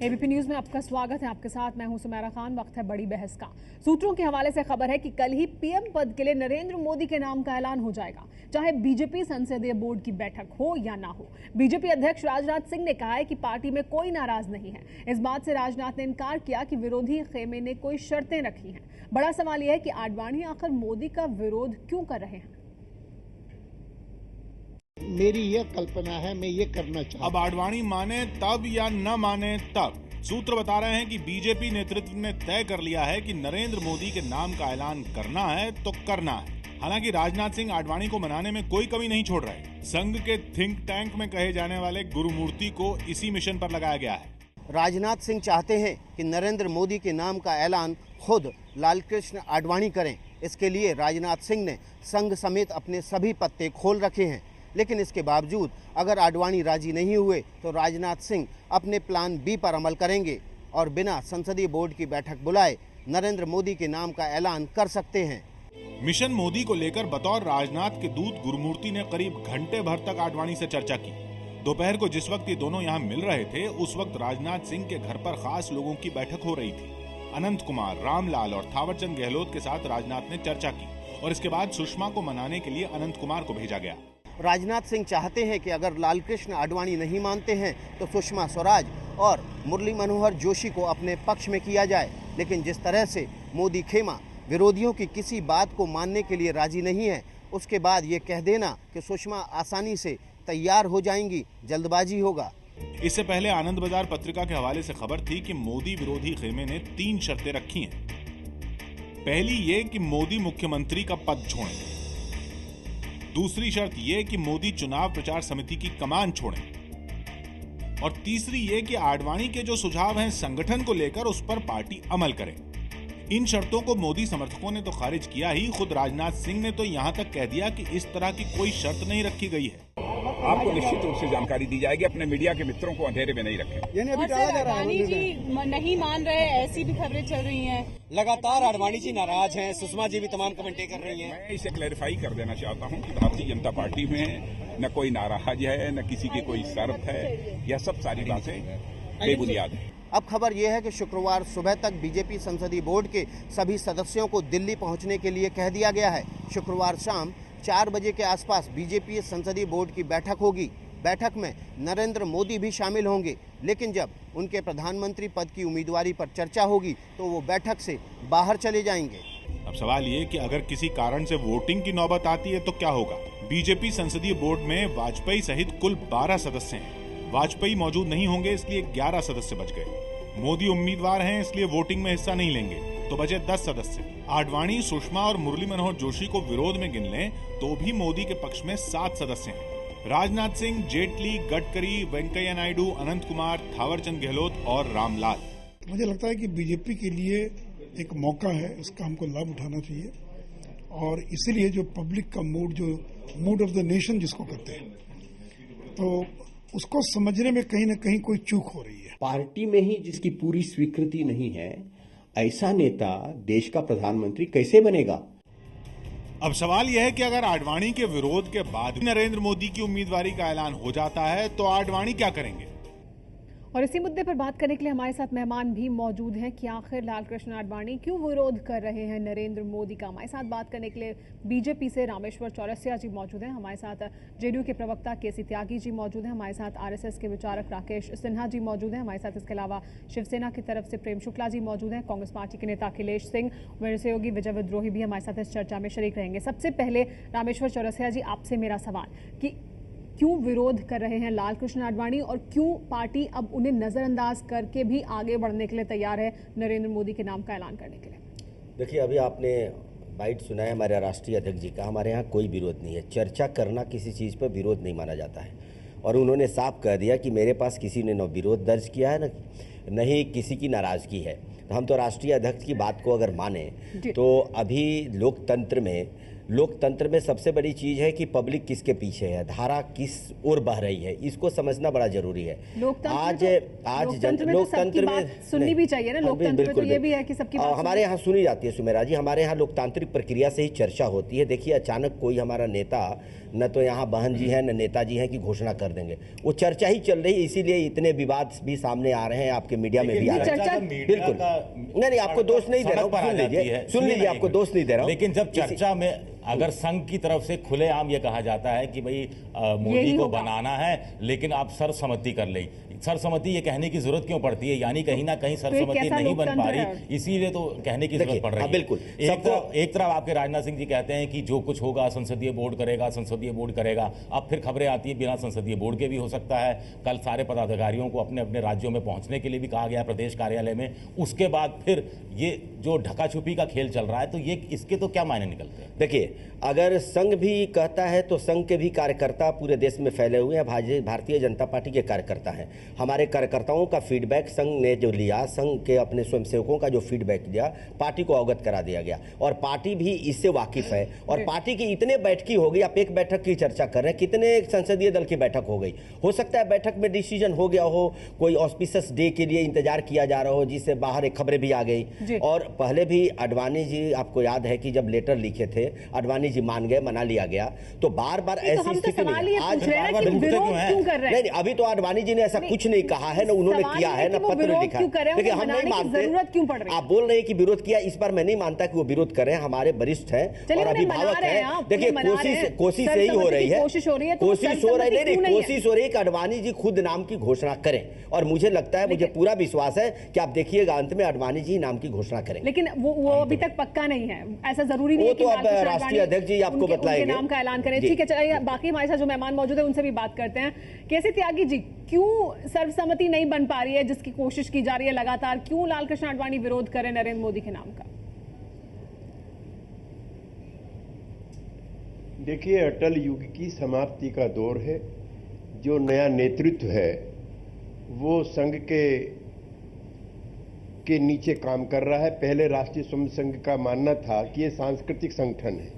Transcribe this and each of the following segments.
ABP news में आपका स्वागत है। आपके साथ मैं हूं सुमेरा खान। वक्त है बड़ी बहस का। सूत्रों के हवाले से खबर है कि कल ही पीएम पद के लिए नरेंद्र मोदी के नाम का ऐलान हो जाएगा, चाहे बीजेपी संसदीय बोर्ड की बैठक हो या ना हो। बीजेपी अध्यक्ष राजनाथ सिंह ने कहा है कि पार्टी में कोई नाराज नहीं है। इस बात से राजनाथ ने इनकार किया कि विरोधी खेमे ने कोई शर्तें रखी हैं। बड़ा सवाल यह है कि आडवाणी आखिर मोदी का विरोध क्यों कर रहे हैं। मेरी यह कल्पना है, मैं ये करना चाहता हूं। अब आडवाणी माने तब या न माने तब, सूत्र बता रहे हैं कि बीजेपी नेतृत्व ने तय कर लिया है कि नरेंद्र मोदी के नाम का ऐलान करना है तो करना है। हालांकि राजनाथ सिंह आडवाणी को मनाने में कोई कमी नहीं छोड़ रहे। संघ के थिंक टैंक में कहे जाने वाले गुरुमूर्ति को इसी मिशन पर लगाया गया है। राजनाथ सिंह चाहते हैं कि नरेंद्र मोदी के नाम का ऐलान खुद लालकृष्ण आडवाणी करें। इसके लिए राजनाथ सिंह ने संघ समेत अपने सभी पत्ते खोल रखे हैं। लेकिन इसके बावजूद अगर आडवाणी राजी नहीं हुए तो राजनाथ सिंह अपने प्लान बी पर अमल करेंगे और बिना संसदीय बोर्ड की बैठक बुलाए नरेंद्र मोदी के नाम का ऐलान कर सकते हैं। मिशन मोदी को लेकर बतौर राजनाथ के दूत गुरुमूर्ति ने करीब घंटे भर तक आडवाणी से चर्चा की। दोपहर को जिस वक्त ये दोनों यहाँ मिल रहे थे, उस वक्त राजनाथ सिंह के घर पर खास लोगों की बैठक हो रही थी। अनंत कुमार, रामलाल और थावरचंद गहलोत के साथ राजनाथ ने चर्चा की और इसके बाद सुषमा को मनाने के लिए अनंत कुमार को भेजा गया। राजनाथ सिंह चाहते हैं कि अगर लालकृष्ण आडवाणी नहीं मानते हैं तो सुषमा स्वराज और मुरली मनोहर जोशी को अपने पक्ष में किया जाए। लेकिन जिस तरह से मोदी खेमा विरोधियों की किसी बात को मानने के लिए राजी नहीं है, उसके बाद ये कह देना कि सुषमा आसानी से तैयार हो जाएंगी, जल्दबाजी होगा। इससे पहले आनंद बाजार पत्रिका के हवाले से खबर थी कि मोदी विरोधी खेमे ने 3 शर्तें रखी हैं। पहली ये कि मोदी मुख्यमंत्री का पद छोड़ें। दूसरी शर्त ये कि मोदी चुनाव प्रचार समिति की कमान छोड़ें और तीसरी ये कि आडवाणी के जो सुझाव हैं संगठन को लेकर, उस पर पार्टी अमल करे। इन शर्तों को मोदी समर्थकों ने तो खारिज किया ही, खुद राजनाथ सिंह ने तो यहां तक कह दिया कि इस तरह की कोई शर्त नहीं रखी गई है। आपको निश्चित रूप से जानकारी दी जाएगी। अपने मीडिया के मित्रों को अंधेरे में नहीं रखें। यानी अभी टाला जा रहा है। आडवाणी जी नहीं मान रहे, ऐसी भी खबरें चल रही हैं। लगातार आडवाणी जी नाराज हैं, सुषमा जी भी तमाम कमेंटें कर रही हैं। मैं इसे क्लैरिफाई कर देना चाहता हूं कि भारतीय जनता पार्टी में न कोई नाराज है, न किसी की कोई शर्त है। यह सब सारी बातें बेबुनियाद है। अब खबर यह है कि शुक्रवार सुबह तक बीजेपी संसदीय बोर्ड के सभी सदस्यों को दिल्ली पहुंचने के लिए कह दिया गया है। शुक्रवार शाम 4 बजे के आसपास बीजेपी संसदीय बोर्ड की बैठक होगी। बैठक में नरेंद्र मोदी भी शामिल होंगे, लेकिन जब उनके प्रधानमंत्री पद की उम्मीदवारी पर चर्चा होगी तो वो बैठक से बाहर चले जाएंगे। अब सवाल ये कि अगर किसी कारण से वोटिंग की नौबत आती है तो क्या होगा। बीजेपी संसदीय बोर्ड में वाजपेयी सहित कुल 12 सदस्य हैं। वाजपेयी मौजूद नहीं होंगे, इसलिए 11 सदस्य बच गए। मोदी उम्मीदवार हैं, इसलिए वोटिंग में हिस्सा नहीं लेंगे, तो बचे 10 सदस्य। आडवाणी, सुषमा और मुरली मनोहर जोशी को विरोध में गिन लें तो भी मोदी के पक्ष में 7 सदस्य हैं। राजनाथ सिंह, जेटली, गडकरी, वेंकैया नायडू, अनंत कुमार, थावरचंद गहलोत और रामलाल। मुझे लगता है कि बीजेपी के लिए एक मौका है, इसका हमको लाभ उठाना चाहिए और इसीलिए जो पब्लिक का मूड, जो मूड ऑफ द नेशन जिसको कहते हैं, तो उसको समझने में कहीं ना कहीं कोई चूक हो रही है। पार्टी में ही जिसकी पूरी स्वीकृति नहीं है, ऐसा नेता देश का प्रधानमंत्री कैसे बनेगा। अब सवाल यह है कि अगर आडवाणी के विरोध के बाद नरेंद्र मोदी की उम्मीदवारी का ऐलान हो जाता है तो आडवाणी क्या करेंगे। और इसी मुद्दे पर बात करने के लिए हमारे साथ मेहमान भी मौजूद हैं कि आखिर लालकृष्ण आडवाणी क्यों विरोध कर रहे हैं नरेंद्र मोदी का। हमारे साथ बात करने के लिए बीजेपी से रामेश्वर चौरसिया जी मौजूद हैं, हमारे साथ जेडीयू के प्रवक्ता केसी त्यागी जी मौजूद हैं, हमारे साथ आरएसएस के विचारक राकेश सिन्हा जी मौजूद हैं, हमारे साथ इसके अलावा शिवसेना की तरफ से प्रेम शुक्ला जी मौजूद हैं, कांग्रेस पार्टी के नेता अखिलेश सिंह, मेरे सहयोगी विजय विद्रोही भी हमारे साथ इस चर्चा में शरीक रहेंगे। सबसे पहले रामेश्वर चौरसिया जी, आपसे मेरा सवाल कि क्यों विरोध कर रहे हैं लालकृष्ण आडवाणी और क्यों पार्टी अब उन्हें नजरअंदाज करके भी आगे बढ़ने के लिए तैयार है नरेंद्र मोदी के नाम का ऐलान करने के लिए। देखिए, अभी आपने बाइट सुना है हमारे राष्ट्रीय अध्यक्ष जी का। हमारे यहाँ कोई विरोध नहीं है। चर्चा करना किसी चीज़ पर विरोध नहीं माना जाता है और उन्होंने साफ कह दिया कि मेरे पास किसी ने न विरोध दर्ज किया है न ही किसी की नाराज़गी है। तो हम तो राष्ट्रीय अध्यक्ष की बात को अगर माने तो अभी लोकतंत्र में सबसे बड़ी चीज है कि पब्लिक किसके पीछे है, धारा किस ओर बह रही है, इसको समझना बड़ा जरूरी है। लोकतंत्र में सुननी भी चाहिए ना। लोकतंत्र में तो ये भी है कि सबकी बात हमारे यहाँ सुनी जाती है सुमेरा जी। हमारे यहाँ लोकतांत्रिक प्रक्रिया से ही चर्चा होती है। देखिए, अचानक कोई हमारा नेता न तो यहाँ बहन जी हैं न नेताजी हैं कि घोषणा कर देंगे। वो चर्चा ही चल रही है, इसीलिए इतने विवाद भी सामने आ रहे हैं, आपके मीडिया में भी आ रहे हैं। बिल्कुल नहीं, आपको दोष नहीं दे रहा हूँ, सुन लीजिए, आपको दोष नहीं दे रहा हूँ। लेकिन जब चर्चा में अगर संघ की तरफ से खुलेआम ये कहा जाता है कि भाई मोदी को बनाना है, लेकिन आप सर्वसम्मति कर लें, सर्वसम्मति ये कहने की जरूरत क्यों पड़ती है? यानी कहीं ना कहीं सर्वसम्मति नहीं बन पा रही, इसीलिए तो कहने की जरूरत पड़ रही है। बिल्कुल, एक तरफ आपके राजनाथ सिंह जी कहते हैं कि जो कुछ होगा संसदीय बोर्ड करेगा, संसदीय बोर्ड करेगा। अब फिर खबरें आती है बिना संसदीय बोर्ड के भी हो सकता है। कल सारे पदाधिकारियों को अपने अपने राज्यों में पहुंचने के लिए भी कहा गया प्रदेश कार्यालय में। उसके बाद फिर ये जो ढका छुपी का खेल चल रहा है, तो ये इसके तो क्या मायने निकलते हैं? देखिए, अगर संघ भी कहता है तो संघ के भी कार्यकर्ता पूरे देश में फैले हुए हैं, भारतीय जनता पार्टी के कार्यकर्ता हैं। हमारे कार्यकर्ताओं का फीडबैक संघ ने जो लिया, संघ के अपने स्वयंसेवकों का जो फीडबैक दिया, पार्टी को अवगत करा दिया गया और पार्टी भी इससे वाकिफ है। और पार्टी की इतने बैठकी हो गई, आप एक बैठक की चर्चा कर रहे हैं, कितने संसदीय दल की बैठक हो गई। हो सकता है बैठक में डिसीजन हो गया हो, कोई ऑस्पिशियस डे के लिए इंतजार किया जा रहा हो, जिससे बाहर एक खबरें भी आ गई। और पहले भी अडवाणी जी, आपको याद है कि जब लेटर लिखे थे, अडवाणी जी मान गए, मना लिया गया। तो बार बार ऐसी स्थिति नहीं, आज नहीं, अभी तो अडवाणी जी ने ऐसा कुछ नहीं कहा है, ना उन्होंने किया है, ना पत्र लिखा है। देखिए, हम नहीं मानते, आप बोल रहे हैं कि विरोध किया, इस बार मैं नहीं मानता कि वो विरोध करें। हमारे वरिष्ठ हैं और अभिभावक हैं। देखिए, कोशिश यही हो रही है, कोशिश हो रही है, कोशिश हो रही है कि अडवाणी जी खुद नाम की घोषणा करें। और मुझे लगता है, मुझे पूरा विश्वास है कि आप देखिएगा अंत में अडवाणी जी नाम की घोषणा करेंगे। लेकिन वो अभी तक पक्का नहीं है, ऐसा जरूरी नहीं है कि अब राष्ट्रीय अध्यक्ष जी आपको बताएंगे, नाम का ऐलान करें। ठीक है, चलिए बाकी हमारे साथ जो मेहमान मौजूद है उनसे भी बात करते हैं। केसी त्यागी जी, क्यों सर्वसम्मति नहीं बन पा रही है जिसकी कोशिश की जा रही है लगातार? क्यों लालकृष्ण आडवाणी विरोध करें नरेंद्र मोदी के नाम का? देखिए, अटल युग की समाप्ति का दौर है। जो नया नेतृत्व है वो संघ के नीचे काम कर रहा है। पहले राष्ट्रीय स्वयं संघ का मानना था कि ये सांस्कृतिक संगठन है।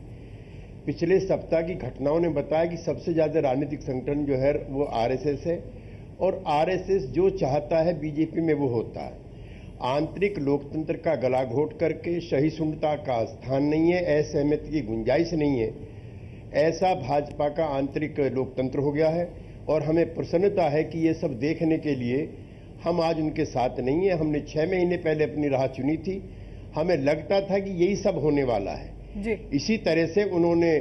पिछले सप्ताह की घटनाओं ने बताया कि सबसे ज्यादा राजनीतिक संगठन जो है वो आरएसएस है, और आरएसएस जो चाहता है बीजेपी में वो होता है। आंतरिक लोकतंत्र का गला घोट करके सहिष्णुता का स्थान नहीं है, असहमति की गुंजाइश नहीं है, ऐसा भाजपा का आंतरिक लोकतंत्र हो गया है। और हमें प्रसन्नता है कि ये सब देखने के लिए हम आज उनके साथ नहीं है। हमने 6 महीने पहले अपनी राह चुनी थी, हमें लगता था कि यही सब होने वाला है जी। इसी तरह से उन्होंने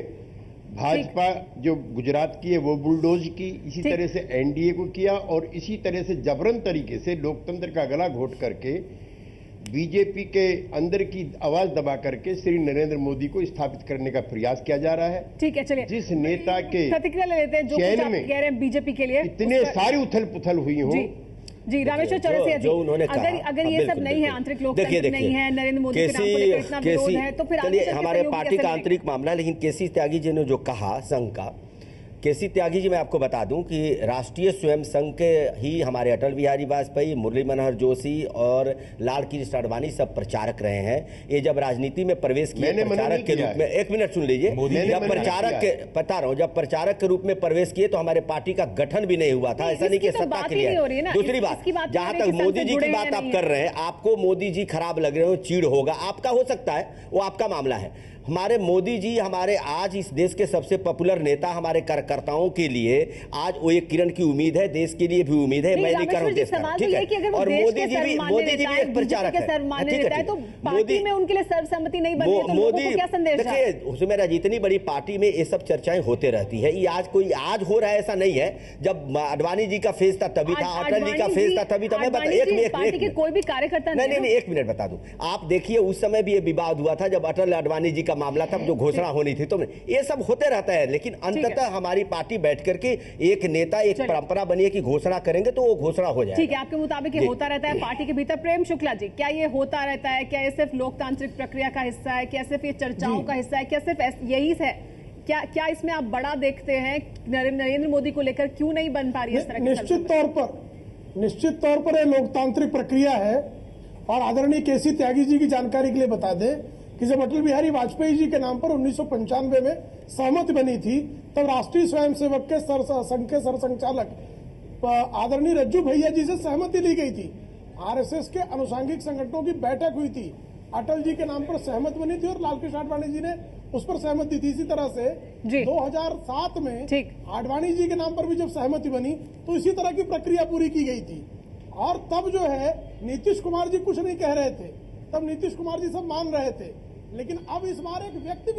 भाजपा जो गुजरात की है वो बुलडोज की, इसी तरह से एनडीए को किया, और इसी तरह से जबरन तरीके से लोकतंत्र का गला घोट करके बीजेपी के अंदर की आवाज दबा करके श्री नरेंद्र मोदी को स्थापित करने का प्रयास किया जा रहा है। ठीक है, चलिए जिस नेता के प्रतिक्रिया ले लेते हैं जो कुछ आप कह रहे हैं बीजेपी के लिए, इतने सारी उथल पुथल हुई हो जी। रामेश्वर चौरसिया जी, अगर ये सब नहीं है, आंतरिक लोकतंत्र नहीं है, नरेंद्र मोदी के नाम को लेकर इतना विरोध है, तो फिर चलिए हमारे पार्टी का आंतरिक मामला है। लेकिन केसी त्यागी जी ने जो कहा संघ का, केसी त्यागी जी मैं आपको बता दूं कि राष्ट्रीय स्वयं संघ के ही हमारे अटल बिहारी वाजपेयी, मुरली मनोहर जोशी और लाल कृष्ण आडवाणी सब प्रचारक रहे हैं। ये जब राजनीति में प्रवेश किए प्रचारक के रूप में, एक मिनट सुन लीजिए, जब प्रचारक के बता रहा हूं, जब प्रचारक के रूप में प्रवेश किए तो हमारे पार्टी का गठन भी नहीं हुआ था। ऐसा नहीं कि सत्ता के लिए। दूसरी बात, जहां तक मोदी जी की बात आप कर रहे हैं, आपको मोदी जी खराब लग रहे हो, चीड़ होगा, आपका हो सकता है, वो आपका मामला है। हमारे मोदी जी हमारे आज इस देश के सबसे पॉपुलर नेता, हमारे कार्यकर्ताओं के लिए आज वो एक किरण की उम्मीद है, देश के लिए भी उम्मीद है। मैं नहीं कर रहा हूं, ठीक है, और मोदी जी भी एक प्रचारक है, तो पार्टी में उनके लिए सर्वसम्मति नहीं बनी है, तो लोगों को क्या संदेश? देखिए मेरा, जितनी बड़ी पार्टी में ये सब चर्चाएं होते रहती है, ये आज कोई आज हो रहा है ऐसा नहीं है। जब अडवाणी जी का फेज था तभी था, अटल जी का फेज था तभी था। मैं बता, एक कोई भी कार्यकर्ता नहीं, एक मिनट बता दूं, आप देखिए उस समय भी ये विवाद हुआ था जब अटल अडवाणी जी मामला था, जो घोषणा होनी थी। तो ये सब होते रहता है, लेकिन अंततः हमारी पार्टी बैठ करके एक नेता, एक परंपरा बनी है कि घोषणा करेंगे तो वो घोषणा हो जाए। ठीक है, आपके मुताबिक ये होता रहता है पार्टी के भीतर। प्रेम शुक्ला जी, क्या ये होता रहता है? क्या ये सिर्फ लोकतांत्रिक प्रक्रिया का हिस्सा है? क्या सिर्फ ये चर्चाओं का हिस्सा है? क्या सिर्फ यही है? क्या इसमें आप बड़ा देखते हैं? नरेंद्र मोदी को लेकर क्यों नहीं बन पा रही है इस तरह की? निश्चित तौर पर ये लोकतांत्रिक प्रक्रिया है। और आदरणीय केसी त्यागी जी की जानकारी के लिए बता दें कि जब अटल बिहारी वाजपेयी जी के नाम पर 1995 में सहमति बनी थी, तब राष्ट्रीय स्वयंसेवक के संघ के सरसंघचालक आदरणीय रज्जू भैया जी से सहमति ली गई थी। आरएसएस के अनुषंगिक संगठनों की बैठक हुई थी, अटल जी के नाम पर सहमति बनी थी और लालकृष्ण आडवाणी जी ने उस पर सहमति थी। इसी तरह से 2007 में आडवाणी जी के नाम पर भी जब सहमति बनी तो इसी तरह की प्रक्रिया पूरी की गई थी। और तब जो है नीतीश कुमार जी कुछ नहीं कह रहे थे, तब नीतीश कुमार जी सब मान रहे थे। लेकिन अब इस बार एक व्यक्ति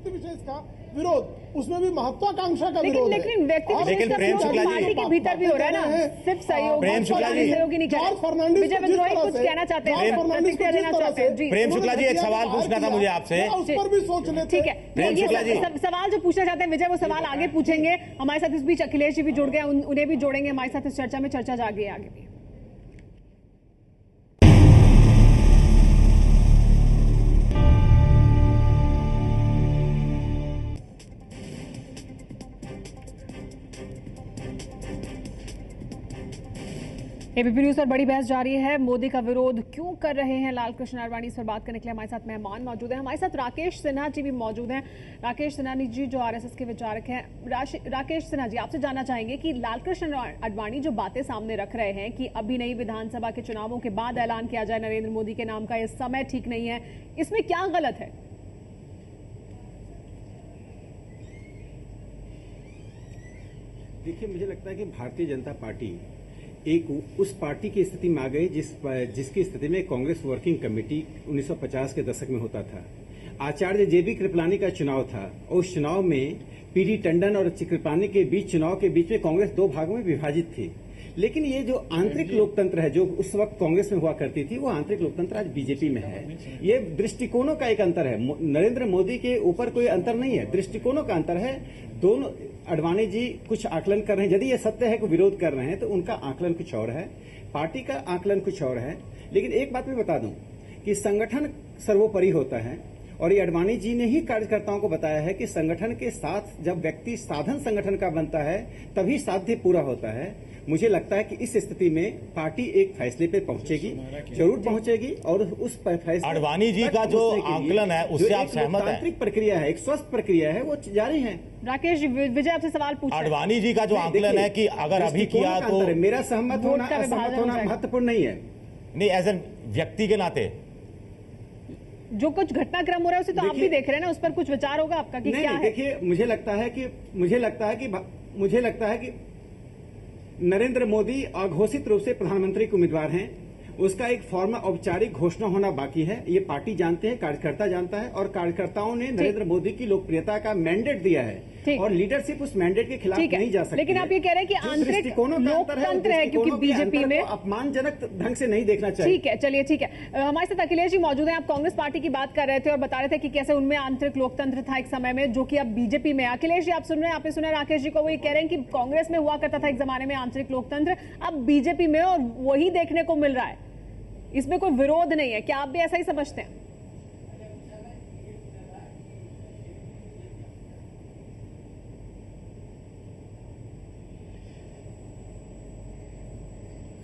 विशेष का विरोध, उसमें भी महत्वाकांक्षा का विरोध है। लेकिन व्यक्ति विशेष का विरोध पार्टी के भीतर भी हो रहा है ना, सिर्फ सहयोगी नहीं कह रहे। विजय विद्रोही कुछ कहना चाहते हैं, प्रतिक्रिया देना चाहते हैं। प्रेम शुक्ला जी, एक सवाल पूछना था मुझे आपसे, उस पर भी सोच लेते। ठीक है, सवाल जो पूछना चाहते हैं विजय, वो सवाल आगे पूछेंगे। हमारे साथ इस बीच अखिलेश जी भी जुड़ गए, उन्हें भी जोड़ेंगे हमारे साथ इस चर्चा में। चर्चा जागी आगे भी। एबीपी न्यूज पर बड़ी बहस जारी है। मोदी का विरोध क्यों कर रहे हैं लाल कृष्ण आडवाणी, इस पर बात करने के लिए हमारे साथ मेहमान मौजूद हैं। हमारे साथ राकेश सिन्हा जी भी मौजूद हैं। राकेश सिन्हा जी जो आरएसएस के विचारक हैं। राकेश सिन्हा जी, आपसे जानना चाहेंगे कि लाल कृष्ण आडवाणी जो बातें सामने रख रहे हैं कि अभी नहीं, विधानसभा के चुनावों के बाद ऐलान किया जाए नरेंद्र मोदी के नाम का, ये समय ठीक नहीं है, इसमें क्या गलत है? देखिए, मुझे लगता है कि भारतीय जनता पार्टी एक उस पार्टी की स्थिति में आ गई जिसकी स्थिति में कांग्रेस वर्किंग कमेटी 1950 के दशक में होता था। आचार्य जेबी कृपलानी का चुनाव था और उस चुनाव में पीडी टंडन और कृपलानी के बीच चुनाव के बीच में कांग्रेस दो भागों में विभाजित थी। लेकिन ये जो आंतरिक लोकतंत्र है जो उस वक्त कांग्रेस में हुआ करती थी, वो आंतरिक लोकतंत्र आज बीजेपी में है। ये दृष्टिकोणों का एक अंतर है। नरेंद्र मोदी के ऊपर कोई अंतर नहीं है, दृष्टिकोणों का अंतर है। दोनों आडवाणी जी कुछ आकलन कर रहे हैं, यदि ये सत्य है कि विरोध कर रहे हैं तो उनका आकलन कुछ और है, पार्टी का आकलन कुछ और है। लेकिन एक बात मैं बता दूं कि संगठन सर्वोपरि होता है और ये आडवाणी जी ने ही कार्यकर्ताओं को बताया है कि संगठन के साथ जब व्यक्ति साधन संगठन का बनता है तभी साध्य पूरा होता है। मुझे लगता है कि इस स्थिति में पार्टी एक फैसले पे पहुंचेगी, जरूर पहुंचेगी और उस फैसले आडवाणी जी का जो आकलन है उससे आप सहमत हैं? तांत्रिक प्रक्रिया है, एक स्वस्थ प्रक्रिया है, वो जारी है। राकेश जी, विजय आपसे सवाल पूछा। आडवाणी जी का जो आकलन है कि अगर अभी किया तो मेरा सहमत होना असहमत होना महत्वपूर्ण नहीं है। नहीं, एज एन व्यक्ति के नाते जो कुछ घटनाक्रम हो रहा है उसे तो आप भी देख रहे हैं ना, उस पर कुछ विचार होगा आपका कि क्या है? देखिए, मुझे लगता है कि नरेंद्र मोदी अघोषित रूप से प्रधानमंत्री के उम्मीदवार हैं। उसका एक फॉर्मल औपचारिक घोषणा होना बाकी है। ये पार्टी जानते हैं, कार्यकर्ता जानता है और कार्यकर्ताओं ने नरेंद्र मोदी की लोकप्रियता का मैंडेट दिया है और लीडरशिप उस मैंडेट के खिलाफ नहीं जा सकती। लेकिन आप ये कह रहे हैं कि आंतरिक लोकतंत्र है क्योंकि बीजेपी में अपमानजनक ढंग से नहीं देखना चाहिए। ठीक है, चलिए ठीक है। हमारे साथ अखिलेश जी मौजूद हैं। आप कांग्रेस पार्टी की बात कर रहे थे और बता रहे थे कि कैसे उनमें आंतरिक लोकतंत्र था एक समय में, जो कि अब बीजेपी में। अखिलेश जी, आप सुन रहे हैं, आपने सुना राकेश जी को, वो ये कह रहे हैं कि कांग्रेस में हुआ करता था एक जमाने में आंतरिक लोकतंत्र, अब बीजेपी में और वही देखने को मिल रहा है, इसमें कोई विरोध नहीं है। क्या आप भी ऐसा ही समझते हैं?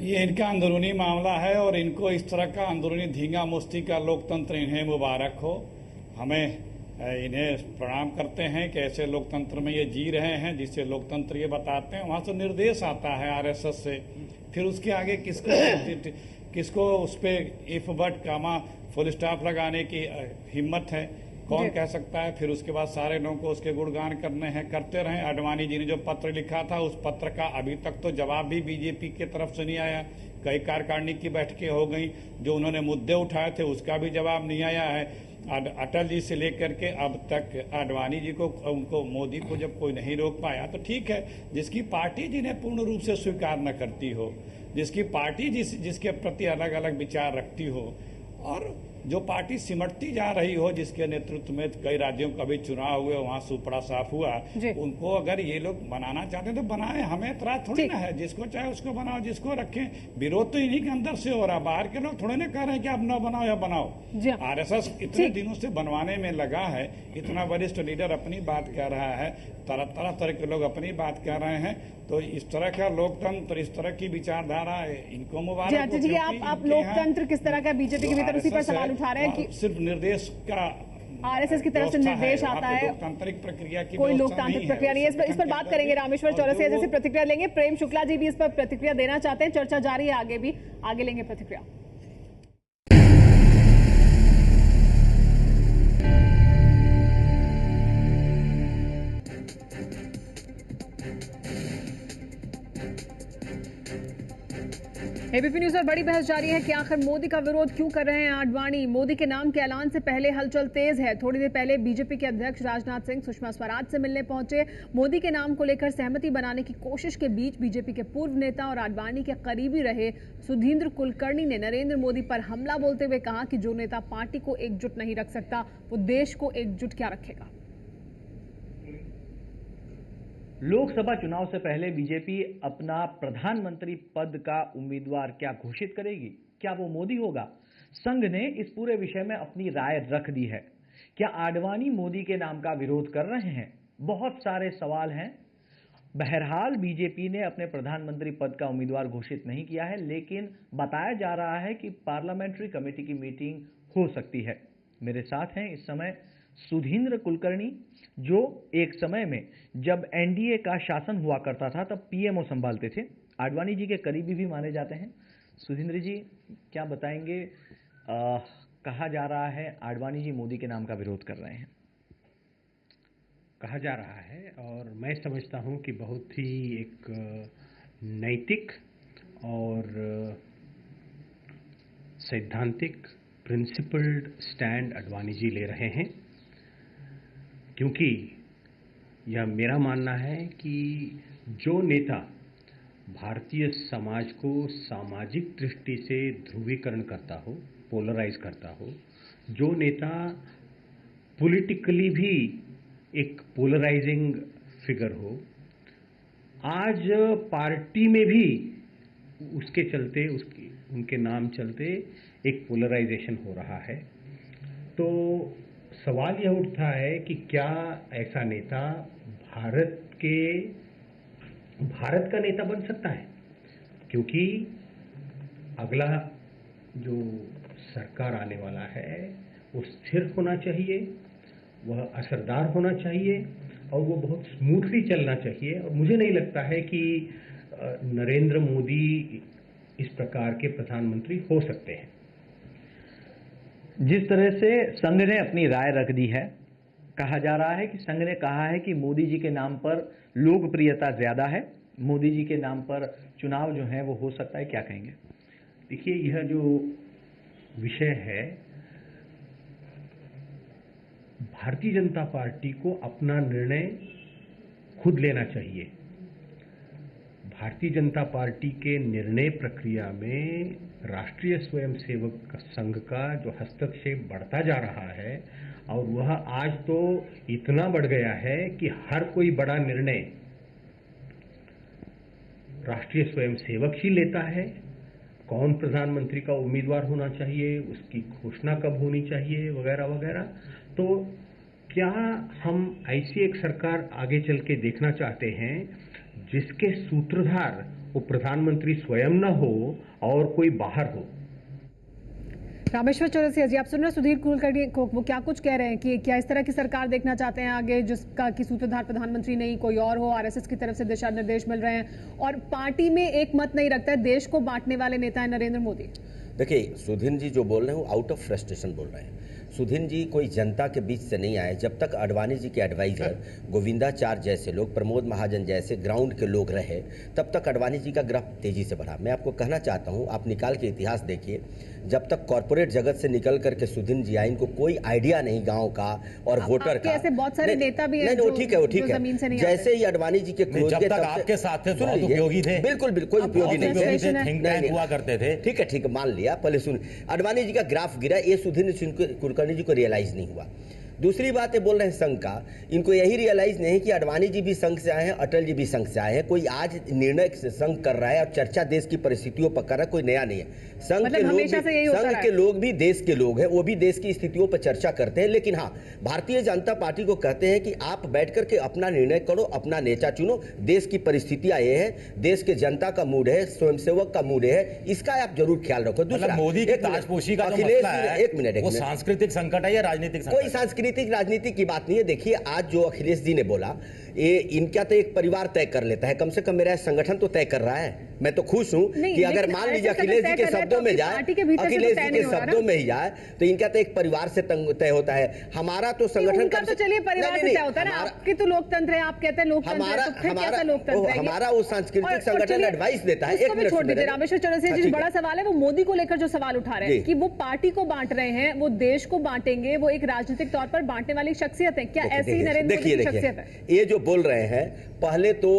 ये इनका अंदरूनी मामला है और इनको इस तरह का अंदरूनी धींगा मुश्ती का लोकतंत्र इन्हें मुबारक हो। हमें इन्हें प्रणाम करते हैं कि ऐसे लोकतंत्र में ये जी रहे हैं जिससे लोकतंत्र ये बताते हैं। वहां से निर्देश आता है आरएसएस से, फिर उसके आगे किसको उस पर if but comma full stop लगाने की हिम्मत है, कौन कह सकता है? फिर उसके बाद सारे लोगों को उसके गुणगान करने हैं, करते रहें। आडवाणी जी ने जो पत्र लिखा था उस पत्र का अभी तक तो जवाब भी बीजेपी की तरफ से नहीं आया। कई कार्यकारिणी की बैठकें हो गई, जो उन्होंने मुद्दे उठाए थे उसका भी जवाब नहीं आया है। अटल जी से लेकर के अब तक आडवाणी जी को, उनको मोदी को जब कोई नहीं रोक पाया तो ठीक है। जिसकी पार्टी जिन्हें पूर्ण रूप से स्वीकार न करती हो, जिसकी पार्टी जिसके प्रति अलग अलग विचार रखती हो और जो पार्टी सिमटती जा रही हो, जिसके नेतृत्व में कई राज्यों का भी चुनाव हुए, वहां सुपड़ा साफ हुआ, उनको अगर ये लोग बनाना चाहते हैं तो बनाएं, हमें एतराज थोड़ी ना है। जिसको चाहे उसको बनाओ, जिसको रखें। विरोध तो इन्हीं के अंदर से हो रहा, बाहर के लोग थोड़े ना कह रहे हैं कि आप न बनाओ या बनाओ। आरएसएस इतने दिनों से बनवाने में लगा है, इतना वरिष्ठ लीडर अपनी बात कह रहा है, तरह तरह के लोग अपनी बात कह रहे हैं, तो इस तरह का लोकतंत्र, इस तरह की विचारधारा है, इनको मुबारक हो। आप लोकतंत्र किस तरह का बीजेपी के भीतर, उसी पर सवाल उठा रहे हैं कि सिर्फ निर्देश का आरएसएस की तरफ से निर्देश आता है, लोकतांत्रिक प्रक्रिया की कोई लोकतांत्रिक प्रक्रिया नहीं है। इस पर बात करेंगे, रामेश्वर चौरसिया जैसे प्रतिक्रिया लेंगे। प्रेम शुक्ला जी भी इस पर प्रतिक्रिया देना चाहते हैं, चर्चा जारी है, आगे लेंगे प्रतिक्रिया। एबीपी न्यूज पर बड़ी बहस जारी है कि आखिर मोदी का विरोध क्यों कर रहे हैं आडवाणी। मोदी के नाम के ऐलान से पहले हलचल तेज है। थोड़ी देर पहले बीजेपी के अध्यक्ष राजनाथ सिंह सुषमा स्वराज से मिलने पहुंचे। मोदी के नाम को लेकर सहमति बनाने की कोशिश के बीच बीजेपी के पूर्व नेता और आडवाणी के करीबी रहे सुधींद्र कुलकर्णी ने नरेंद्र मोदी पर हमला बोलते हुए कहा कि जो नेता पार्टी को एकजुट नहीं रख सकता वो देश को एकजुट क्या रखेगा। लोकसभा चुनाव से पहले बीजेपी अपना प्रधानमंत्री पद का उम्मीदवार क्या घोषित करेगी? क्या वो मोदी होगा? संघ ने इस पूरे विषय में अपनी राय रख दी है। क्या आडवाणी मोदी के नाम का विरोध कर रहे हैं? बहुत सारे सवाल हैं। बहरहाल बीजेपी ने अपने प्रधानमंत्री पद का उम्मीदवार घोषित नहीं किया है, लेकिन बताया जा रहा है कि पार्लियामेंट्री कमेटी की मीटिंग हो सकती है। मेरे साथ हैं इस समय सुधींद्र कुलकर्णी, जो एक समय में जब एनडीए का शासन हुआ करता था तब पीएमओ संभालते थे, आडवाणी जी के करीबी भी माने जाते हैं। सुधींद्र जी, क्या बताएंगे? कहा जा रहा है आडवाणी जी मोदी के नाम का विरोध कर रहे हैं। कहा जा रहा है और मैं समझता हूं कि बहुत ही एक नैतिक और सैद्धांतिक प्रिंसिपल्ड स्टैंड आडवाणी जी ले रहे हैं, क्योंकि यह मेरा मानना है कि जो नेता भारतीय समाज को सामाजिक दृष्टि से ध्रुवीकरण करता हो, पोलराइज करता हो, जो नेता पॉलिटिकली भी एक पोलराइजिंग फिगर हो, आज पार्टी में भी उसके चलते उनके नाम चलते एक पोलराइजेशन हो रहा है। तो सवाल यह उठता है कि क्या ऐसा नेता भारत का नेता बन सकता है? क्योंकि अगला जो सरकार आने वाला है वो स्थिर होना चाहिए, वह असरदार होना चाहिए और वो बहुत स्मूथली चलना चाहिए। और मुझे नहीं लगता है कि नरेंद्र मोदी इस प्रकार के प्रधानमंत्री हो सकते हैं। जिस तरह से संघ ने अपनी राय रख दी है, कहा जा रहा है कि संघ ने कहा है कि मोदी जी के नाम पर लोकप्रियता ज्यादा है, मोदी जी के नाम पर चुनाव जो है वो हो सकता है। क्या कहेंगे? देखिए, यह जो विषय है, भारतीय जनता पार्टी को अपना निर्णय खुद लेना चाहिए। भारतीय जनता पार्टी के निर्णय प्रक्रिया में राष्ट्रीय स्वयंसेवक संघ का जो हस्तक्षेप बढ़ता जा रहा है, और वह आज तो इतना बढ़ गया है कि हर कोई बड़ा निर्णय राष्ट्रीय स्वयंसेवक ही लेता है। कौन प्रधानमंत्री का उम्मीदवार होना चाहिए, उसकी घोषणा कब होनी चाहिए, वगैरह वगैरह। तो क्या हम ऐसी एक सरकार आगे चल के देखना चाहते हैं जिसके सूत्रधार वो प्रधानमंत्री स्वयं न हो और कोई बाहर हो? रामेश्वर चौरसिया जी, आप सुन रहे सुधीर कुलकर्णी को, वो क्या कुछ कह रहे हैं कि क्या इस तरह की सरकार देखना चाहते हैं आगे, जिसका कि सूत्रधार प्रधानमंत्री नहीं कोई और हो, आरएसएस की तरफ से दिशा निर्देश मिल रहे हैं और पार्टी में एक मत नहीं रखता है, देश को बांटने वाले नेता है नरेंद्र मोदी। देखिए, सुधीर जी जो बोल रहे हैं वो आउट ऑफ फ्रस्ट्रेशन बोल रहे हैं। सुधीर जी कोई जनता के बीच से नहीं आए। जब तक आडवाणी जी के एडवाइजर गोविंदाचार्य जैसे लोग, प्रमोद महाजन जैसे ग्राउंड के लोग रहे, तब तक आडवाणी जी का ग्राफ तेजी से बढ़ा। मैं आपको कहना चाहता हूं, आप निकाल के इतिहास देखिए, जब तक कॉर्पोरेट जगत से निकल करके सुधीर जी आए, इनको कोई आइडिया नहीं गांव का और वोटर का। ऐसे बहुत सारे नेता भी हैं वो ठीक है। जैसे ही आडवाणी जी के क्लोज जब तक आपके साथ थे बहुत उपयोगी थे। बिल्कुल कोई उपयोगी नहीं हुआ करते थे। ठीक है, मान लिया। पहले सुन, आडवाणी जी का ग्राफ गिरा, ये सुधीर कुलकर्णी जी को रियलाइज नहीं हुआ। दूसरी बात ये बोल रहे हैं संघ का, इनको यही रियलाइज नहीं कि आडवाणी जी भी संघ से आए हैं, अटल जी भी संघ से आए हैं। कोई आज निर्णय संघ कर रहा है और चर्चा देश की परिस्थितियों पर कर रहा है, कोई नया नहीं है। संघ के लोग भी देश के लोग हैं, वो भी देश की स्थितियों पर चर्चा करते हैं। लेकिन हाँ, भारतीय जनता पार्टी को कहते हैं कि आप बैठ करके अपना निर्णय करो, अपना नेता चुनो। देश की परिस्थितियां ये है, देश के जनता का मूड है, स्वयंसेवक का मूड है, इसका आप जरूर ख्याल रखो। दूसरा, मोदी की ताजपोशी का जो मसला है, एक मिनट, वो सांस्कृतिक संकट है या राजनीतिक संकट? कोई सांस्कृतिक राजनीति की बात नहीं है। देखिए, आज जो अखिलेश जी ने बोला, ये इनका तो एक परिवार तय कर लेता है, कम से कम मेरा संगठन तो तय कर रहा है। मैं तो खुश हूं कि अगर मान लीजिए अखिलेश जी के शब्दों में जाए, अखिलेश जी के शब्दों में ही जाए, तो इनका तो एक परिवार से तय होता है। हमारा तो संगठन का तो चलिए परिवार से तय होता है ना, आपकी तो लोकतंत्र है, आप कहते हैं लोकतंत्र, हमारा वो सांस्कृतिक संगठन एडवाइस देता है। एक मिनट छोड़ दीजिए, रामेश्वर चौरसिया जी, बड़ा सवाल है वो मोदी को लेकर जो सवाल उठा रहे हैं कि वो पार्टी को बांट रहे हैं, वो देश को बांटेंगे, वो एक राजनीतिक तौर पर बांटने वाली शख्सियत है क्या? ऐसी नरेंद्र मोदी की शख्सियत है? ये जो बोल रहे हैं, पहले तो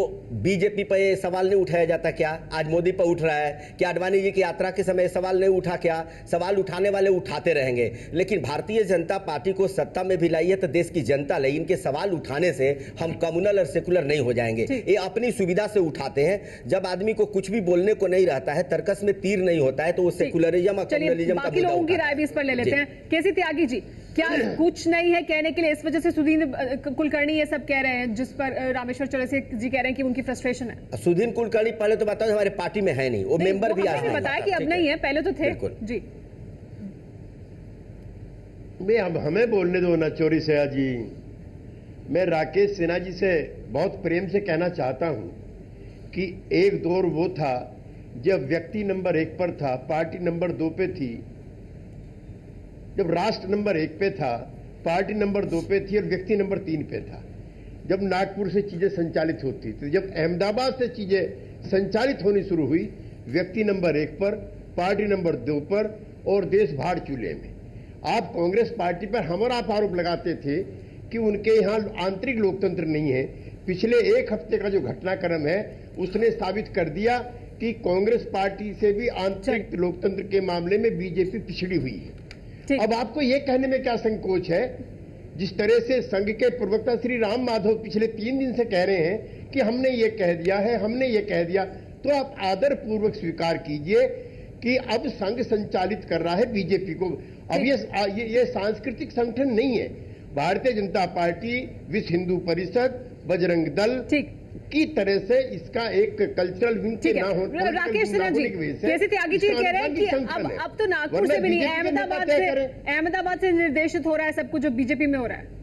बीजेपी पर ये सवाल नहीं उठाया जाता क्या? आज मोदी पर उठ रहा है क्या? आडवाणी जी की यात्रा के समय सवाल नहीं उठा क्या? सवाल उठाने वाले उठाते रहेंगे, लेकिन भारतीय जनता पार्टी को सत्ता में भी लाई है तो देश की जनता लाई। इनके सवाल उठाने से हम कम्युनल और सेकुलर नहीं हो जाएंगे। ये अपनी सुविधा से उठाते हैं। जब आदमी को कुछ भी बोलने को नहीं रहता है, तर्कस में तीर नहीं होता है, तो वो सेकुलरिज्म और कम्युनलिज्म का बाकी लोगों की राय भी इस पर ले लेते हैं। केसी त्यागी जी, क्या कुछ नहीं है कहने के लिए, इस वजह से सुधीर कुलकर्णी ये सब कह रहे हैं, जिस पर रामेश्वर चौरसिया जी कह रहे हैं कि उनकी फ्रस्ट्रेशन है? सुधीर कुलकर्णी पहले तो बताओ हमारे पार्टी में है नहीं, वो मेंबर भी आज बताया कि अब नहीं है, पहले तो थे जी। अब हमें बोलने दो ना चौरसिया जी। मैं राकेश सिन्हा जी से बहुत प्रेम से कहना चाहता हूं कि एक दौर वो था जब व्यक्ति नंबर 1 पर था, पार्टी नंबर 2 पे थी, जब राष्ट्र नंबर 1 पे था, पार्टी नंबर 2 पे थी और व्यक्ति नंबर 3 पे था। जब नागपुर से चीजें संचालित होती थी, जब अहमदाबाद से चीजें संचालित होनी शुरू हुई, व्यक्ति नंबर 1 पर, पार्टी नंबर 2 पर और देश भाड़ चूल्हे में। आप कांग्रेस पार्टी पर हम और आप आरोप लगाते थे कि उनके यहां आंतरिक लोकतंत्र नहीं है। पिछले एक हफ्ते का जो घटनाक्रम है उसने साबित कर दिया कि कांग्रेस पार्टी से भी आंतरिक लोकतंत्र के मामले में बीजेपी पिछड़ी हुई है। अब आपको यह कहने में क्या संकोच है? जिस तरह से संघ के प्रवक्ता श्री राम माधव पिछले 3 दिन से कह रहे हैं कि हमने ये कह दिया है, हमने ये कह दिया, तो आप आदर पूर्वक स्वीकार कीजिए कि अब संघ संचालित कर रहा है बीजेपी को। अब ये सांस्कृतिक संगठन नहीं है। भारतीय जनता पार्टी, विश्व हिंदू परिषद, बजरंग दल की तरह से इसका एक कल्चरल विंग के ना हो। राकेश सिन्हा जी, केसी त्यागी जी कह रहे हैं कि अब तो नागपुर से भी नहीं, अहमदाबाद से निर्देशित हो रहा है सब कुछ जो बीजेपी में हो रहा है।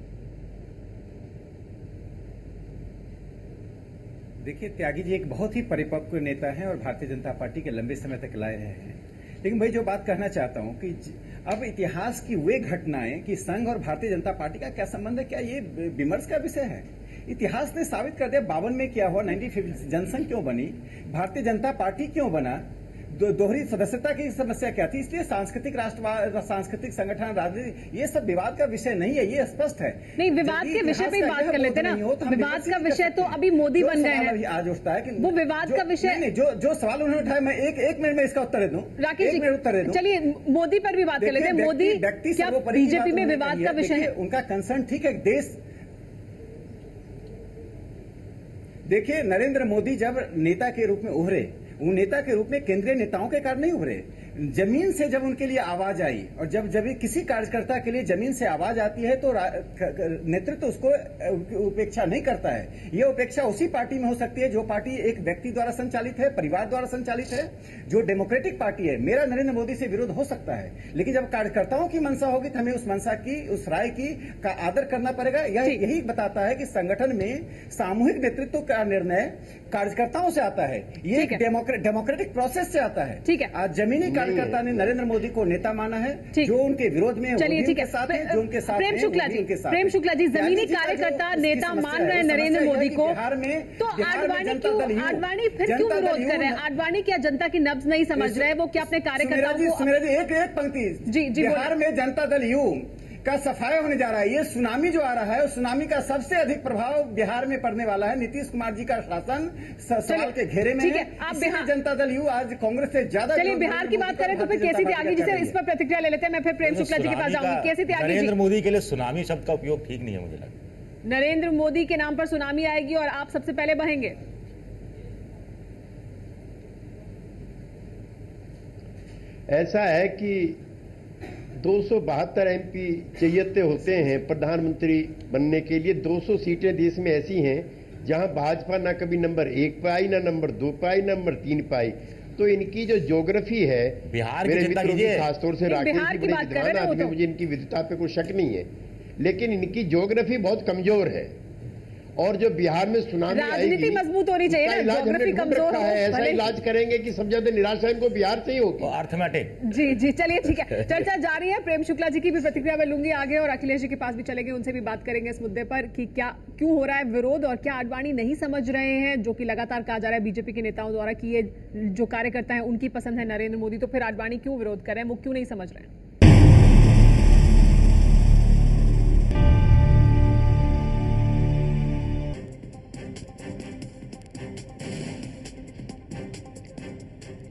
देखिए, त्यागी जी एक बहुत ही परिपक्व नेता हैं और भारतीय जनता पार्टी के लंबे समय तक लाए रहे हैं। लेकिन भाई जो बात कहना चाहता हूं कि अब इतिहास की वे घटनाएं कि संघ और भारतीय जनता पार्टी का क्या संबंध है, क्या ये विमर्श का विषय है? इतिहास ने साबित कर दिया 52 में क्या हुआ, 1950 जनसंघ क्यों बनी, भारतीय जनता पार्टी क्यों बना, दोहरी सदस्यता की समस्या क्या थी। इसलिए सांस्कृतिक राष्ट्रवाद, सांस्कृतिक संगठन, राजनीति, ये सब विवाद का विषय नहीं है, ये स्पष्ट है। नहीं, विवाद के विषय पे बात कर लेते ना। विवाद का विषय तो अभी मोदी बन गए हैं। आज उठता है कि वो विवाद का विषय नहीं, जो सवाल उन्होंने उठाया, मैं एक मिनट में इसका उत्तर दे दूं। राकेश जी, उत्तर दे दूं। चलिए मोदी पर भी बात कर लेते हैं। मोदी क्या बीजेपी में विवाद का विषय है? उनका कंसर्न ठीक है, देश। देखिए, नरेंद्र मोदी जब नेता के रूप में उभरे, वो नेता के रूप में केंद्रीय नेताओं के कारण नहीं उभरे। जमीन से जब उनके लिए आवाज आई, और जब किसी कार्यकर्ता के लिए जमीन से आवाज आती है तो नेतृत्व उसको उपेक्षा नहीं करता है। ये उपेक्षा उसी पार्टी में हो सकती है जो पार्टी एक व्यक्ति द्वारा संचालित है, परिवार द्वारा संचालित है, जो डेमोक्रेटिक पार्टी है। मेरा नरेंद्र मोदी से विरोध हो सकता है, लेकिन जब कार्यकर्ताओं की मंशा होगी तो हमें उस मंशा की, उस राय की का आदर करना पड़ेगा। यही बताता है कि संगठन में सामूहिक नेतृत्व का निर्णय कार्यकर्ताओं से आता है, ये डेमोक्रेटिक प्रोसेस से आता है। ठीक है, आज जमीनी कार्यकर्ता ने नरेंद्र मोदी को नेता माना है, जो उनके विरोध में, चलिए ठीक है, जो उनके साथ प्रेम शुक्ला जी, जमीनी कार्यकर्ता नेता मान रहे हैं नरेंद्र मोदी को, बिहार में तो आडवाणी फिर क्यों विरोध कर रहे हैं? आडवाणी क्या जनता की नब्ज नहीं समझ रहे हैं? वो क्या अपने कार्यकर्ताओं को? एक पंक्ति जी, बिहार में जनता दल यू का सफाया होने जा रहा है। ये सुनामी जो आ रहा है, उस सुनामी का सबसे अधिक प्रभाव बिहार में पड़ने वाला है। नीतीश कुमार जी का शासन सवाल के घेरे में है। आप बिहार जनता दल यू आज कांग्रेस से ज्यादा। चलिए बिहार की बात करें तो फिर केसी त्यागी जी से इस पर प्रतिक्रिया ले लेते हैं। मैं फिर प्रेम शुक्ला जी के पास जाऊंगी। केसी त्यागी जी, नरेंद्र मोदी के लिए सुनामी शब्द का उपयोग ठीक नहीं है, मुझे लगता। नरेंद्र मोदी के नाम पर सुनामी आएगी और आप सबसे पहले बहेंगे। ऐसा है कि 272 MP चाहिए होते हैं प्रधानमंत्री बनने के लिए। 200 सीटें देश में ऐसी हैं जहां भाजपा ना कभी नंबर 1 पे आई, ना नंबर 2 पे आई, ना नंबर 3 पे आई। तो इनकी जो ज्योग्राफी है, बिहार मेरे मित्रों की खासतौर से राकेश जी बड़े विद्वान आदमी, मुझे इनकी विद्वता पे कोई शक नहीं है, लेकिन इनकी ज्योग्राफी बहुत कमजोर है और जो बिहार में सुनामी राजनीति मजबूत होनी चाहिए ना, ज्योग्राफी कमजोर हो, ऐसा इलाज करेंगे कि सब ज्यादा निराशा इनको बिहार से ही होगी। अर्थमेटिक। जी चलिए ठीक है, चर्चा जारी है। प्रेम शुक्ला जी की भी प्रतिक्रिया मैं लूंगी आगे, और अखिलेश जी के पास भी चलेंगे, उनसे भी बात करेंगे इस मुद्दे पर कि क्यों हो रहा है विरोध, और क्या आडवाणी नहीं समझ रहे हैं, जो कि लगातार कहा जा रहा है बीजेपी के नेताओं द्वारा कि ये जो कार्यकर्ता है उनकी पसंद है नरेंद्र मोदी, तो फिर आडवाणी क्यों विरोध कर रहे हैं, वो क्यों नहीं समझ रहे हैं।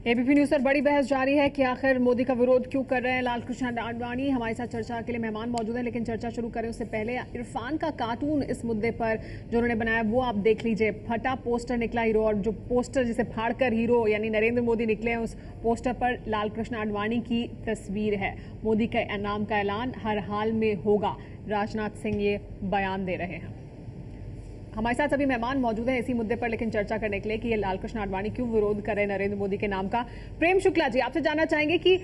एबीपी न्यूज पर बड़ी बहस जारी है कि आखिर मोदी का विरोध क्यों कर रहे हैं लालकृष्ण आडवाणी। हमारे साथ चर्चा के लिए मेहमान मौजूद हैं, लेकिन चर्चा शुरू करें उससे पहले इरफान का कार्टून इस मुद्दे पर जो उन्होंने बनाया वो आप देख लीजिए। फटा पोस्टर निकला हीरो, और जो पोस्टर जिसे फाड़कर हीरो यानी नरेंद्र मोदी निकले हैं, उस पोस्टर पर लालकृष्ण आडवाणी की तस्वीर है। मोदी के नाम का ऐलान हर हाल में होगा, राजनाथ सिंह ये बयान दे रहे हैं। हमारे साथ सभी मेहमान मौजूद हैं इसी मुद्दे पर, लेकिन चर्चा करने के लिए कि ये लालकृष्ण आडवाणी क्यों विरोध कर रहे हैं नरेंद्र मोदी के नाम का। प्रेम शुक्ला जी, आपसे जानना चाहेंगे कि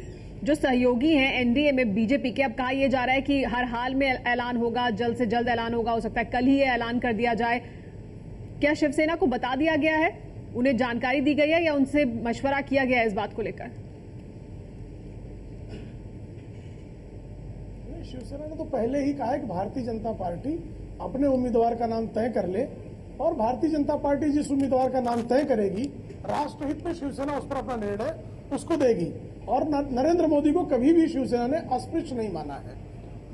जो सहयोगी हैं एनडीए में बीजेपी के, अब कहा यह जा रहा है कि हर हाल में ऐलान होगा, जल्द से जल्द ऐलान होगा, हो सकता है कल ही ये ऐलान कर दिया जाए। क्या शिवसेना को बता दिया गया है, उन्हें जानकारी दी गई है, या उनसे मशवरा किया गया है इस बात को लेकर? शिवसेना ने तो पहले ही कहा है कि भारतीय जनता पार्टी अपने उम्मीदवार का नाम तय कर ले, और भारतीय जनता पार्टी जिस उम्मीदवार का नाम तय करेगी, राष्ट्रहित में शिवसेना उस पर अपना निर्णय उसको देगी। और नरेंद्र मोदी को कभी भी शिवसेना ने अस्पृश्य नहीं माना है।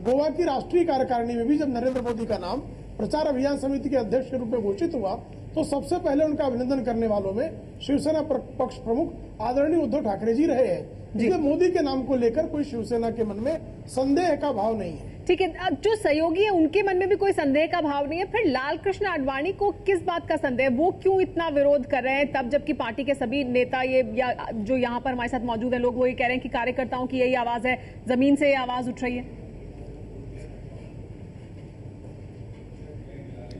गोवा की राष्ट्रीय कार्यकारिणी में भी जब नरेंद्र मोदी का नाम प्रचार अभियान समिति के अध्यक्ष के रूप में घोषित हुआ, तो सबसे पहले उनका अभिनंदन करने वालों में शिवसेना पक्ष प्रमुख आदरणीय उद्धव ठाकरे जी रहे हैं। इसलिए मोदी के नाम को लेकर कोई शिवसेना के मन में संदेह का भाव नहीं है। ठीक है, जो सहयोगी है उनके मन में भी कोई संदेह का भाव नहीं है, फिर लालकृष्ण आडवाणी को किस बात का संदेह, वो क्यों इतना विरोध कर रहे हैं, तब जबकि पार्टी के सभी नेता ये या जो यहाँ पर हमारे साथ मौजूद है लोग वो ये कह रहे हैं कि कार्यकर्ताओं की यही आवाज है, जमीन से ये आवाज उठ रही है।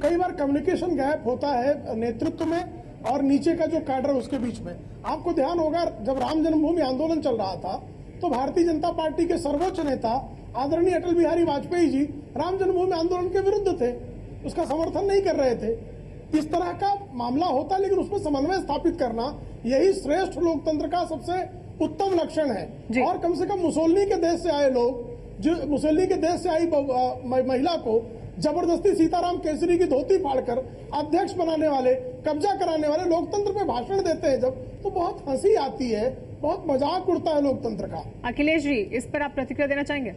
कई बार कम्युनिकेशन गैप होता है नेतृत्व में और नीचे का जो कैडर उसके बीच में। आपको ध्यान होगा जब राम जन्मभूमि आंदोलन चल रहा था तो भारतीय जनता पार्टी के सर्वोच्च नेता आदरणीय अटल बिहारी वाजपेयी जी राम जन्मभूमि आंदोलन के विरुद्ध थे, उसका समर्थन नहीं कर रहे थे। इस तरह का मामला होता है, लेकिन उसमें समन्वय स्थापित करना यही श्रेष्ठ लोकतंत्र का सबसे उत्तम लक्षण है। और कम से कम मुसोलिनी के देश से आए लोग, जो मुसोलिनी के देश से आई महिला को जबरदस्ती सीताराम केसरी की धोती फाड़कर अध्यक्ष बनाने वाले, कब्जा कराने वाले लोकतंत्र पे भाषण देते हैं जब, तो बहुत हंसी आती है, बहुत मजाक उड़ता है लोकतंत्र का। अखिलेश जी, इस पर आप प्रतिक्रिया देना चाहेंगे?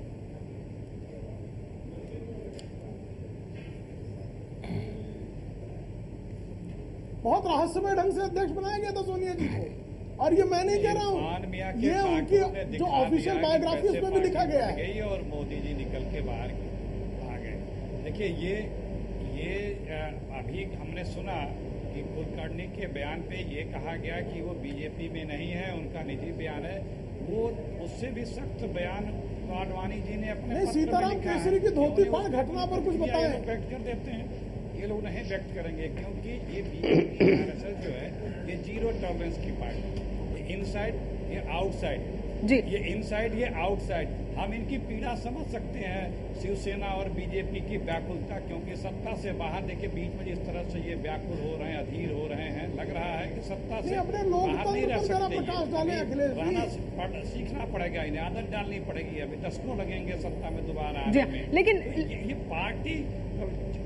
बहुत रहस्यमय ढंग से अध्यक्ष बनाया गया था सोनिया जी को, और ये मैं नहीं कह रहा हूँ, ये उनकी जो ऑफिशियल बायोग्राफी उसमें भी लिखा गया है। और मोदी जी निकल के बाहर आ गए। देखिए ये अभी हमने सुना कि कुलकर्णी के बयान पे ये कहा गया कि वो बीजेपी में नहीं है, उनका निजी बयान है। वो उससे भी सख्त बयान आडवाणी जी ने अपने सीताराम केसरी की धोती फाड़ घटना पर कुछ बताएं। व्यक्त कर देते हैं, ये लोग नहीं व्यक्त करेंगे, क्योंकि ये बीजेपी जो है ये जीरो टॉलरेंस की पार्टी, ये इनसाइड ये आउटसाइड जी, ये इनसाइड ये आउटसाइड। हम इनकी पीड़ा समझ सकते हैं, शिवसेना और बीजेपी की व्याकुलता, क्योंकि सत्ता से बाहर देखिए बीच में जिस तरह से ये व्याकुल हो रहे हैं, अधीर हो रहे हैं, लग रहा है कि सत्ता से बाहर नहीं रह सकते, रहना सीखना पड़ेगा, इन्हें आदत डालनी पड़ेगी। अभी दशकों लगेंगे सत्ता में दोबारा आने में, लेकिन ये पार्टी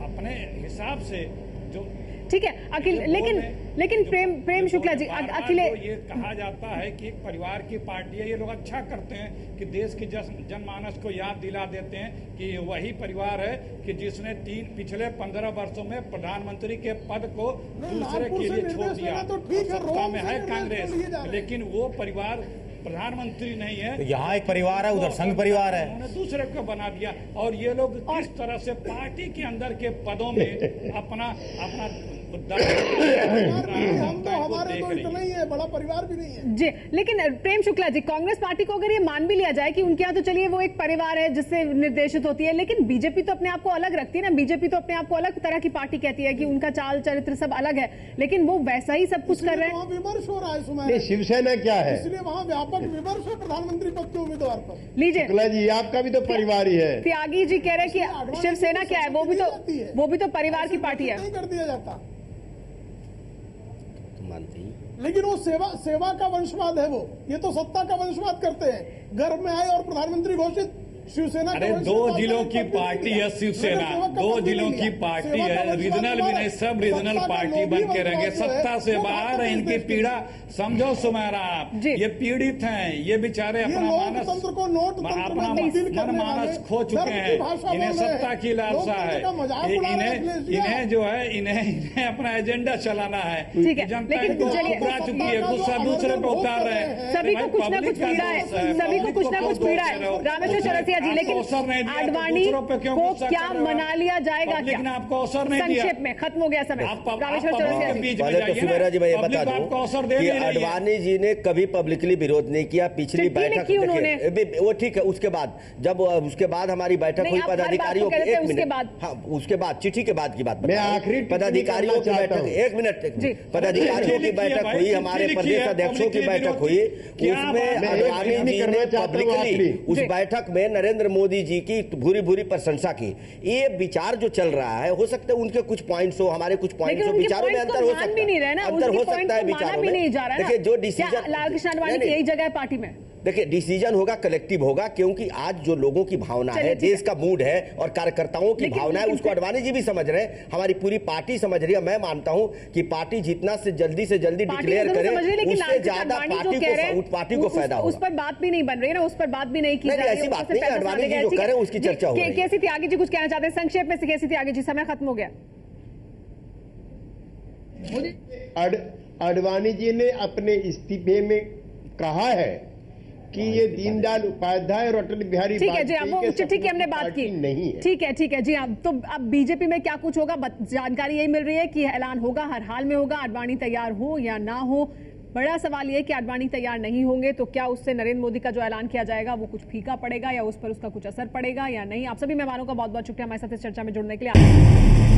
अपने हिसाब से जो ठीक है लेकिन प्रेम शुक्ला जी, अखिलेश, ये कहा जाता है कि एक परिवार की पार्टी है, ये लोग अच्छा करते हैं कि देश के जनमानस को याद दिला देते हैं कि वही परिवार है कि जिसने पिछले 15 वर्षों में प्रधानमंत्री के पद को दूसरे के लिए छोड़ दिया। सत्ता में है कांग्रेस, लेकिन वो परिवार प्रधानमंत्री नहीं है। तो यहाँ एक परिवार है, उधर संघ परिवार है, उन्होंने दूसरे को बना दिया। और ये लोग किस तरह से पार्टी के अंदर के पदों में अपना मुद्दा हम तो हमारे तो इतना ही है, बड़ा परिवार भी नहीं है जी। लेकिन प्रेम शुक्ला जी, कांग्रेस पार्टी को अगर ये मान भी लिया जाए कि उनके यहाँ तो चलिए वो एक परिवार है जिससे निर्देशित होती है, लेकिन बीजेपी तो अपने आप को अलग रखती है ना। बीजेपी तो अपने आप को अलग तरह की पार्टी कहती है कि उनका चाल चरित्र सब अलग है, लेकिन वो वैसा ही सब कुछ कर रहे हैं। विमर्श हो रहा है सुमाइरा, शिवसेना क्या है, इसलिए वहाँ व्यापक विमर्श है प्रधानमंत्री पद के उम्मीदवार पर। लीजिए शुक्ला जी, आपका भी तो परिवार ही है। त्यागी जी कह रहे हैं कि शिवसेना क्या है, वो भी तो परिवार की पार्टी है। नहीं कर दिया जाता, मानते ही, लेकिन वो सेवा का वंशवाद है। वो ये तो सत्ता का वंशवाद करते हैं। गर्भ में आए और प्रधानमंत्री घोषित शिवसेना। अरे 2 जिलों की पार्टी है शिवसेना, 2 जिलों की पार्टी है, रीजनल भी नहीं, सब रीजनल पार्टी बन के रहेंगे। सत्ता से बाहर है, इनकी पीड़ा समझो सुमेरा आप, ये पीड़ित हैं, ये बेचारे अपना मानस खो चुके हैं। इन्हें सत्ता की लालसा है, इन्हें जो है इन्हें अपना एजेंडा चलाना है। जनता इनको ठुकरा चुकी है, गुस्सा दूसरे पे उतार रहे हैं। सभी को कुछ ना कुछ पीड़ा है, सभी को कुछ ना कुछ पीड़ा है। रामेश्वर चौरसिया जी, लेकिन आडवाणी को क्या मना लिया जाएगा? क्या आपको अवसर नहीं दिया? संक्षेप में खत्म हो गया समय। रामेश्वर चौरसिया जी, पहले तो सुमेरा जी मैं ये बता दूं कि आडवाणी जी ने कभी पब्लिकली विरोध नहीं किया। पिछली बैठक वो ठीक है, उसके बाद हमारी बैठक हुई पदाधिकारियों की, एक मिनट, हाँ उसके बाद चिट्ठी के बाद की बात, मैं आखिरी पदाधिकारियों की बैठक, एक मिनट, पदाधिकारियों की बैठक हुई, हमारे प्रदेश अध्यक्षों की बैठक हुई, उसमें आडवाणी जी ने पब्लिकली उस बैठक में नरेंद्र मोदी जी की भूरी भूरी प्रशंसा की। ये विचार जो चल रहा है, हो सकता है उनके कुछ पॉइंट्स हो, हमारे कुछ पॉइंट्स हो, विचारों में अंतर हो सकता है, अंतर हो सकता है विचारों में। देखिए जो डिसीजन, लाल कृष्ण आडवाणी की यही जगह है पार्टी में। देखिए डिसीजन होगा, कलेक्टिव होगा, क्योंकि आज जो लोगों की भावना है, देश का मूड है और कार्यकर्ताओं की भावना है, उसको आडवाणी जी भी समझ रहे हैं, हमारी पूरी पार्टी समझ रही है। मैं मानता हूं कि पार्टी जितना से जल्दी डिक्लेयर करे, उससे ज्यादा पार्टी को फायदा होगा। उस पर बात भी नहीं बन रही है ना, उस पर बात भी नहीं की जा रही है। ऐसी बात नहीं है, आडवाणी जी जो करे उसकी चर्चा हो रही है। केसी त्यागी जी कुछ कहना चाहते हैं संक्षेप में? केसी त्यागी जी, समय खत्म हो गया। आडवाणी जी ने अपने इस्तीफे में कहा है कि ये दीनदयाल उपाध्याय और अटल बिहारी ठीक है जी, अब वो चिट्ठी की हमने बात की नहीं है। ठीक है जी। अब तो अब बीजेपी में क्या कुछ होगा, जानकारी यही मिल रही है कि ऐलान होगा, हर हाल में होगा। आडवाणी तैयार हो या ना हो, बड़ा सवाल ये कि आडवाणी तैयार नहीं होंगे तो क्या उससे नरेंद्र मोदी का जो ऐलान किया जाएगा वो कुछ फीका पड़ेगा या उस पर उसका कुछ असर पड़ेगा या नहीं। आप सभी मेहमानों का बहुत बहुत शुक्रिया हमारे साथ इस चर्चा में जुड़ने के लिए।